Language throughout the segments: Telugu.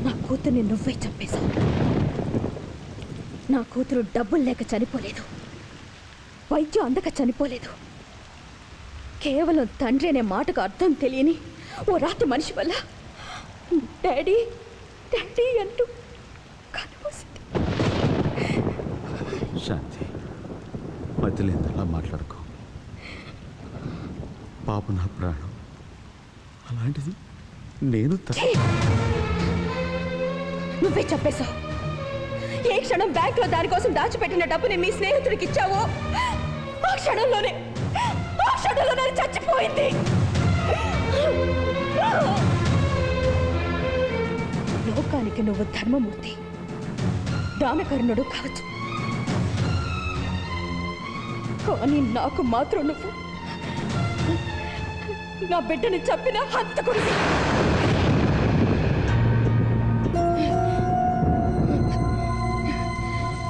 నా కూతుర్ని నువ్వే చంపేశావు. నా కూతురు డబ్బులు లేక చనిపోలేదు, వైద్యం అందక చనిపోలేదు. కేవలం తండ్రి అనే మాటకు అర్థం తెలియని ఓ రాత్రి మనిషి వల్ల డాడీ డాడీ అంటూ కనిపోసింది. శాంతి, మధ్యలేందలా మాట్లాడుకో. పాప నా ప్రాణం, అలాంటిది నేను నువ్వే చెప్పేశావు. ఏ క్షణం బ్యాంకులో దానికోసం దాచిపెట్టిన డబ్బుని మీ స్నేహితుడికి ఇచ్చావో ఆ క్షణంలోనే చచ్చిపోయింది. లోకానికి నువ్వు ధర్మమూర్తి, దానకర్ణుడు కావచ్చు, కానీ నాకు మాత్రం నువ్వు నా బిడ్డని చంపిన హంతకుడివి.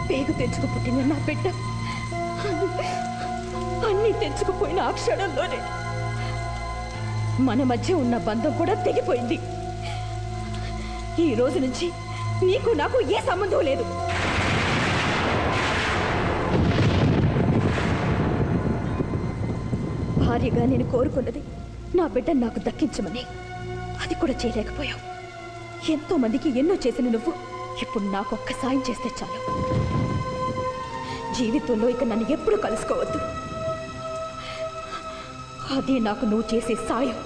పేగు తెచ్చుకు పుట్టిన నా బిడ్డ అన్నీ తెచ్చుకుపోయిన ఆ క్షణంలోనే మన మధ్య ఉన్న బంధం కూడా తెగిపోయింది. ఈ రోజు నుంచి నీకు నాకు ఏ సంబంధం లేదు. భార్యగా నేను కోరుకున్నది నా బిడ్డను నాకు దక్కించమని, అది కూడా చేయలేకపోయావు. ఎంతో మందికి ఎన్నో చేసిన నువ్వు ఇప్పుడు నాకు ఒక్క సాయం చేస్తే చాలు. జీవితంలో ఇక నన్ను ఎప్పుడు కలుసుకోవద్దు. అదే నాకు నువ్వు చేసే సాయం.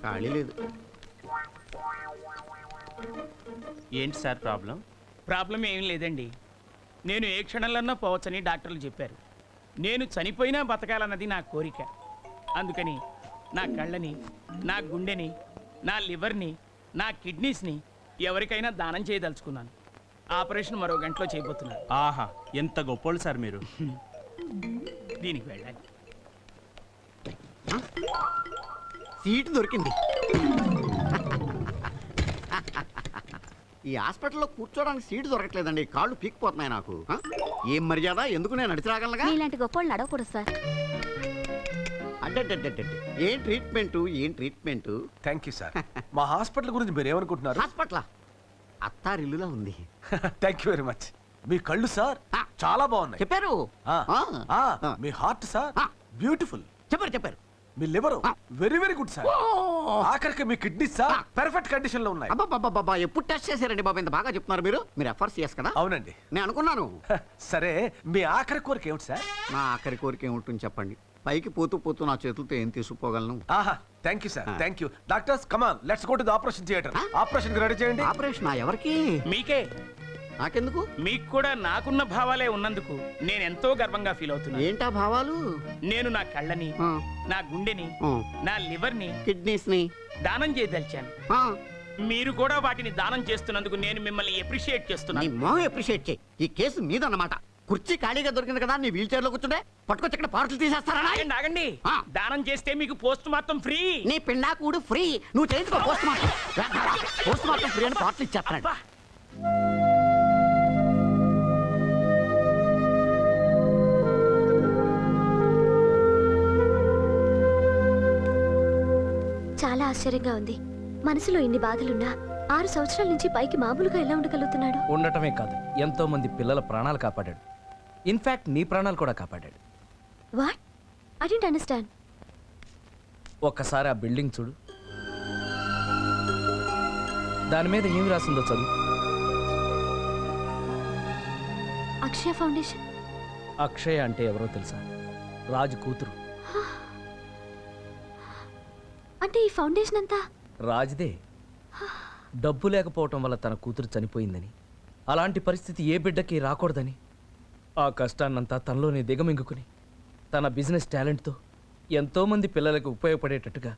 ఖాళీ లేదు. ఏంటి సార్ ప్రాబ్లం? ప్రాబ్లం ఏం లేదండి. నేను ఏ క్షణంలోనో పోవచ్చని డాక్టర్లు చెప్పారు. నేను చనిపోయినా బతకాలన్నది నా కోరిక. అందుకని నా కళ్ళని, నా గుండెని, నా లివర్ని, నా కిడ్నీస్ని ఎవరికైనా దానం చేయదలుచుకున్నాను. ఆపరేషన్ మరో గంటలో చేయబోతున్నాను. ఆహా, ఎంత గొప్పోళ్ళు సార్ మీరు. దీనికి వెళ్ళాలి. సీటు దొరికింది. ఈ హాస్పిటల్లో కూర్చోడానికి సీటు దొరకట్లేదండి. కాళ్ళు పీక్కిపోతున్నాయి నాకు. ఏం మర్యాద? ఎందుకు నేను నడిచి రాగలగా? ఇలాంటి గొప్పలు నడవకూడదు సార్. అడ్డడ్డడ్డడ్డ ఏం ట్రీట్మెంట్, ఏం ట్రీట్మెంట్. Thank you sir. మా హాస్పిటల్ గురించి మీరు ఏమనుకుంటున్నారు? హాస్పిటల్ అత్తారిల్లులా ఉంది. Thank you very much. మీ కళ్ళు సార్ చాలా బాగున్నాయి. చెప్పారు. మీ హార్ట్ సార్ బ్యూటిఫుల్. చెప్పారు. మీ liver very very good sir. ఆఖరికి మీ కిడ్నీ సార్ పర్ఫెక్ట్ కండిషన్ లో ఉన్నాయి. అబ్బా, ఎప్పుడు టెస్ట్ చేశారండి బాబు? ఇంత బాగా చెప్తున్నారు మీరు. మీరు FRCS కదా? అవునండి. నేను అనుకున్నాను. సరే, మీ ఆఖరి కోరిక ఏమిటి సార్? నా ఆఖరి కోరిక ఏముంటుంది చెప్పండి. పైకి పోతూ నా చేతులతో ఏం తీసుకుపోగలను? ఆహా, thank you sir. Thank you. Doctors come on, let's go to the operation theatre. Operation ready చేయండి. ఆపరేషన్ ఎవరికి? మీకే. నాకెందుకు? మీకు కూడా నాకున్న భావాలే ఉన్నందుకు నేను ఎంతో గర్వంగా ఫీల్ అవుతున్నాను. ఏంటా భావాలు? నేను నా కళ్ళని, నా గుండెని, నా లివర్ని, కిడ్నీస్ని దానం చేయదలిచాను. మీరు కూడా వాటిని దానం చేస్తున్నందుకు నేను మిమ్మల్ని అప్రిషియేట్ చేస్తున్నాను. అప్రిషియేట్ చేయి. ఈ కేసు మీదన్నమాట. కుర్చీ ఖాళీగా దొరికింది కదా, నీ వీల్ చైర్ లో కూర్చుంటే పట్టుకొచ్చి ఇక్కడ పార్సల్ తీసేస్తారా? ఆగండి. దానం చేస్తే మీకు పోస్ట్ మార్టం ఫ్రీ. నీ పిండాకుడు ఫ్రీ. నువ్వు చేయించుకో post mortem. Post mortem free అని పార్సల్ ఇచ్చేస్తాడు. చాలా ఆశ్చర్యంగా ఉంది. మనసులో ఇన్ని బాధలున్నా 6 సంవత్సరాల నుంచి పైకి మామూలుగా ఎలా ఉండగలుగుతున్నాడు? ఉండటమే కాదు, ఎంతో మంది పిల్లల ప్రాణాలు కాపాడాడు. ఇన్ఫాక్ట్ నీ ప్రాణాలు కూడా కాపాడాడు. వాట్? I don't understand. ఒక్కసారి ఆ బిల్డింగ్ చూడు. దాని మీద ఏమి రాసిందో చదువు. అక్షయ ఫౌండేషన్. అక్షయ అంటే ఎవరో తెలుసా? రాజు కూతురు. అంటే ఈ ఫౌండేషన్ అంతా రాజుదే. డబ్బు లేకపోవటం వల్ల తన కూతురు చనిపోయిందని, అలాంటి పరిస్థితి ఏ బిడ్డకి రాకూడదని ఆ కష్టాన్నంతా తనలోనే దిగమింగుకుని తన బిజినెస్ టాలెంట్తో ఎంతోమంది పిల్లలకు ఉపయోగపడేటట్టుగా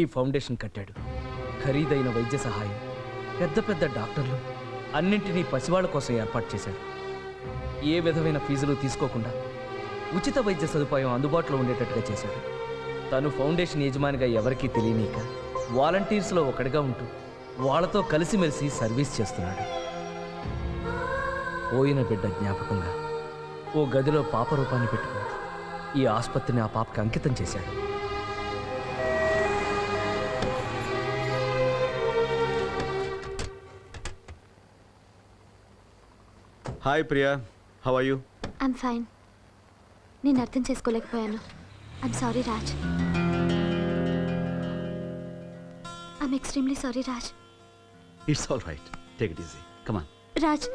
ఈ ఫౌండేషన్ కట్టాడు. ఖరీదైన వైద్య సహాయం, పెద్ద పెద్ద డాక్టర్లు, అన్నింటినీ పసివాళ్ల కోసం ఏర్పాటు చేశాడు. ఏ విధమైన ఫీజులు తీసుకోకుండా ఉచిత వైద్య సదుపాయం అందుబాటులో ఉండేటట్టుగా చేశాడు. తను ఫౌండేషన్ యజమానిగా ఎవరికీ తెలియనీక వాలంటీర్స్లో ఒకటిగా ఉంటూ వాళ్ళతో కలిసిమెలిసి సర్వీస్ చేస్తున్నాడు. పోయిన బిడ్డ జ్ఞాపకంగా ఓ గదిలో పాప రూపాన్ని పెట్టుకుని ఈ ఆసుపత్రిని ఆ పాపకి అంకితం చేశాడు. Hi Priya, how are you? I'm fine. నేను అర్థం చేసుకోలేకపోయాను. I'm sorry Raj. I'm extremely sorry Raj. It's all right, take it easy, come on. Raj,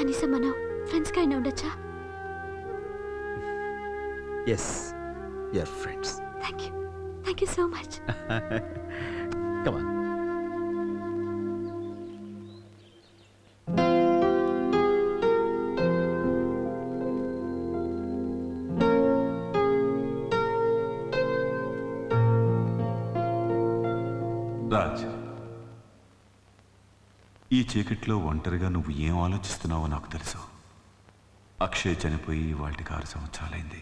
కనీసం మనం ఫ్రెండ్స్గా అయినా ఉండొచ్చా? Yes, you're friends. Thank you so much. Come on. Raj, ఈ చీకట్లో ఒంటరిగా నువ్వు ఏం ఆలోచిస్తున్నావో నాకు తెలుసు. అక్షయ్ చనిపోయి వాటికి 6 సంవత్సరాలైంది.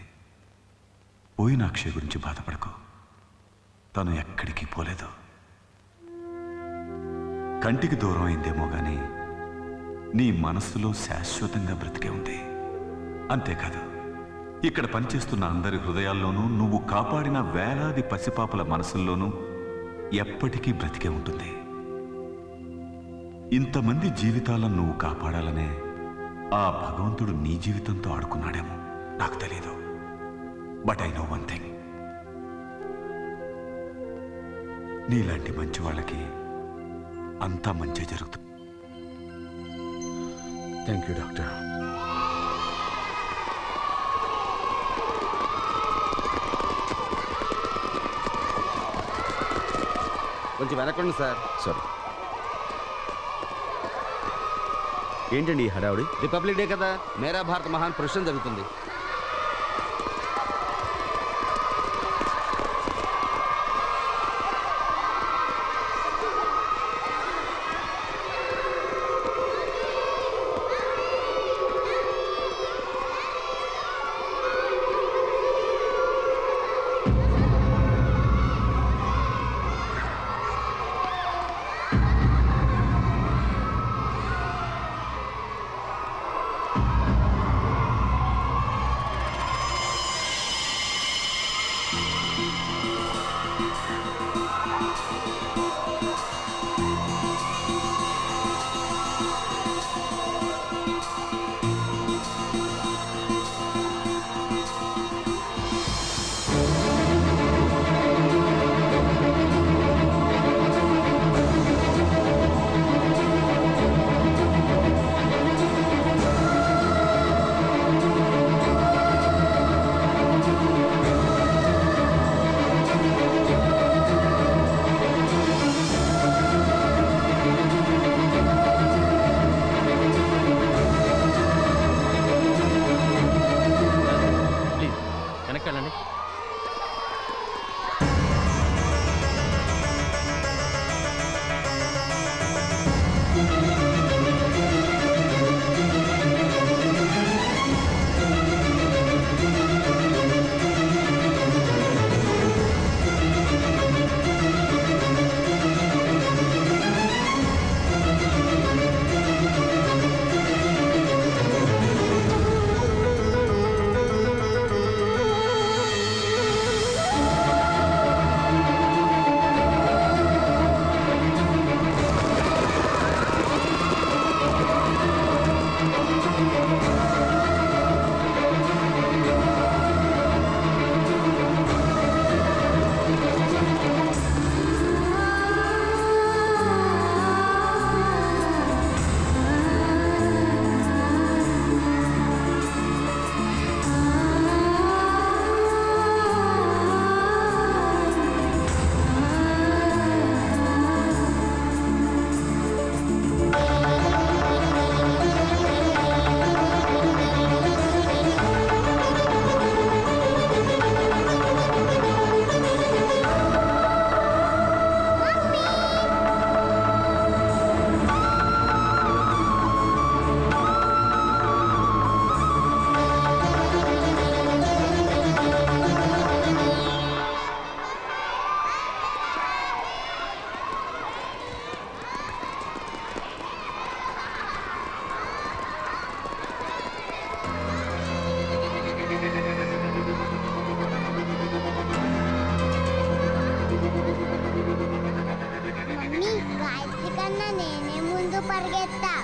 పోయిన అక్షయ్ గురించి బాధపడకు. తను ఎక్కడికి పోలేదు. కంటికి దూరం అయిందేమో గాని నీ మనస్సులో శాశ్వతంగా బ్రతికే ఉంది. అంతేకాదు, ఇక్కడ పనిచేస్తున్న అందరి హృదయాల్లోనూ నువ్వు కాపాడిన వేలాది పసిపాపల మనసుల్లోనూ ఎప్పటికీ బ్రతికే ఉంటుంది. ఇంతమంది జీవితాలను నువ్వు కాపాడాలనే ఆ భగవంతుడు నీ జీవితంతో ఆడుకున్నాడేమో నాకు తెలియదు. But I know one thing, నీలాంటి మంచి వాళ్ళకి అంతా మంచి జరుగుతుంది. Thank you doctor. కొంచెం వెనకండి సార్. సారీ. ఏంటండి ఈ హడావుడి? రిపబ్లిక్ డే కదా, మేరా భారత్ మహాన్ పురుషం జరుగుతుంది. పరిగెత్తా.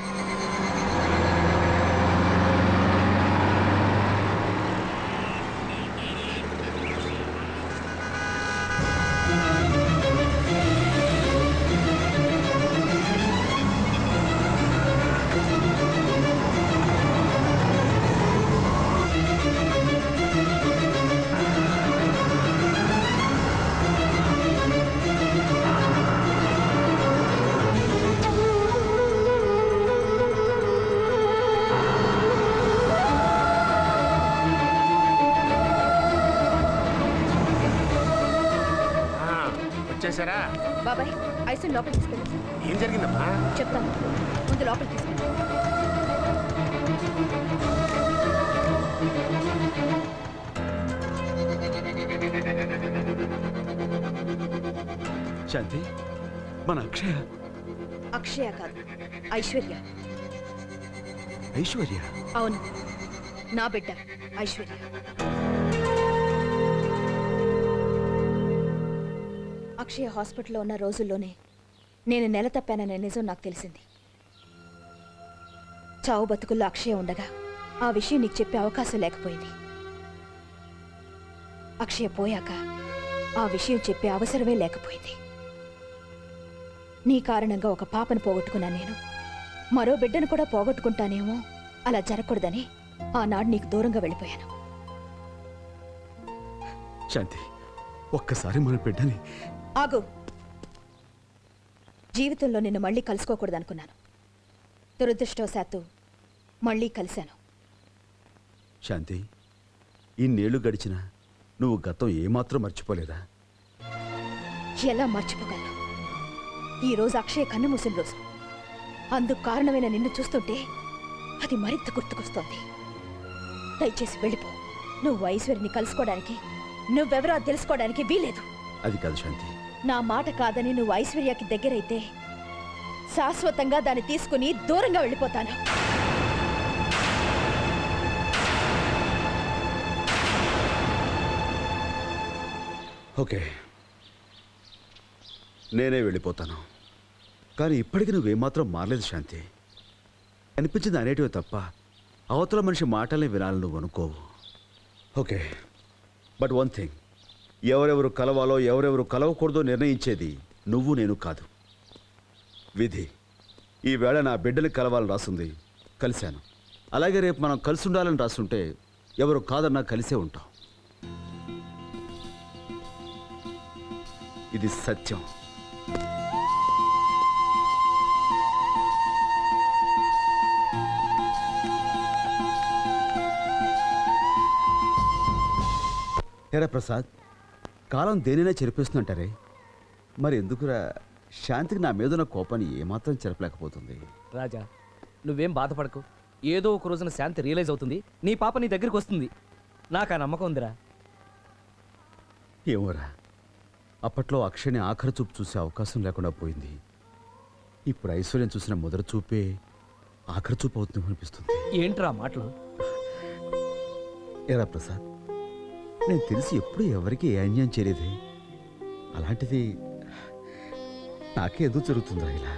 వచ్చేసారా? బాబాయ్ ఐసన్ లోపల తీసుకెళ్ళి ఏం జరిగిందమ్మా? చెప్తాను, ముందు లోపల తీసుకెళ్ళి. శాంతి, మన అక్షయ. అక్షయ కాదు, ఐశ్వర్య. ఐశ్వర్య? అవును, నా బిడ్డ ఐశ్వర్య. అక్షయ హాస్పిటల్లో ఉన్న రోజుల్లోనే నేను నెల తప్పాననే నిజం నాకు తెలిసింది. చావు బతుకుల్లో అక్షయ ఉండగా ఆ విషయం నీకు చెప్పే అవకాశం లేకపోయింది. అక్షయ పోయాక ఆ విషయం చెప్పే అవసరమే లేకపోయింది. నీ కారణంగా ఒక పాపను పోగొట్టుకున్నా నేను. మరో బిడ్డను కూడా పోగొట్టుకుంటానేమో, అలా జరగకూడదని ఆనాడు నీకు దూరంగా వెళ్ళిపోయాను. శాంతి, ఒక్కసారి మన బిడ్డని. ఆగు. జీవితంలో నిన్ను మళ్ళీ కలుసుకోకూడదనుకున్నాను. దురదృష్టవశాత్తు మళ్ళీ కలిశాను. శాంతి, ఇన్నేళ్లు గడిచినా నువ్వు గతం ఏమాత్రం మర్చిపోలేదా? ఎలా మర్చిపోగలను? ఈ రోజు అక్షయ కన్ను మూసిన రోజు. అందుకు కారణమైన నిన్ను చూస్తుంటే అది మరింత గుర్తుకొస్తోంది. దయచేసి వెళ్ళిపో. నువ్వు ఐశ్వర్యని కలుసుకోవడానికి, నువ్వెవరో తెలుసుకోవడానికి వీలేదు. అది కాదు శాంతి. నా మాట కాదని నువ్వు ఐశ్వర్యకి దగ్గరైతే శాశ్వతంగా దాన్ని తీసుకుని దూరంగా వెళ్ళిపోతాను. ఓకే, నేనే వెళ్ళిపోతాను. కానీ ఇప్పటికీ నువ్వేమాత్రం మారలేదు శాంతి. అనిపించింది అనేటివే తప్ప అవతల మనిషి మాటల్ని వినాలని నువ్వు అనుకోవు. ఓకే, బట్ వన్ థింగ్, ఎవరెవరు కలవాలో ఎవరెవరు కలవకూడదో నిర్ణయించేది నువ్వు నేను కాదు, విధి. ఈవేళ నా బిడ్డని కలవాలని రాసుంది, కలిశాను. అలాగే రేపు మనం కలిసి ఉండాలని రాసుంటే ఎవరు కాదన్నా కలిసే ఉంటాం. ఇది సత్యం. ఎరా ప్రసాద్, కాలం దేనైనా చెరిపేస్తుందంటారే, మరి ఎందుకురా శాంతికి నా మీద ఉన్న కోపాన్ని ఏమాత్రం చెరపలేకపోతుంది? రాజా, నువ్వేం బాధపడకు. ఏదో ఒక రోజున శాంతి రియలైజ్ అవుతుంది, నీ పాప నీ దగ్గరికి వస్తుంది. నాకు ఆ నమ్మకం ఉందిరా. ఏమోరా, అప్పట్లో అక్షయని ఆఖరి చూపు చూసే అవకాశం లేకుండా పోయింది. ఇప్పుడు ఐశ్వర్యం చూసిన మొదటి చూపే ఆఖరి చూపు అవుతుంది అనిపిస్తుంది. ఏంట్రా మాటలు? ఎరా ప్రసాద్, నేను తెలిసి ఎప్పుడు ఎవరికి ఏ అన్యాయం చేయలేదే. అలాంటిది నాకే ఎందుకు జరుగుతుందా ఇలా?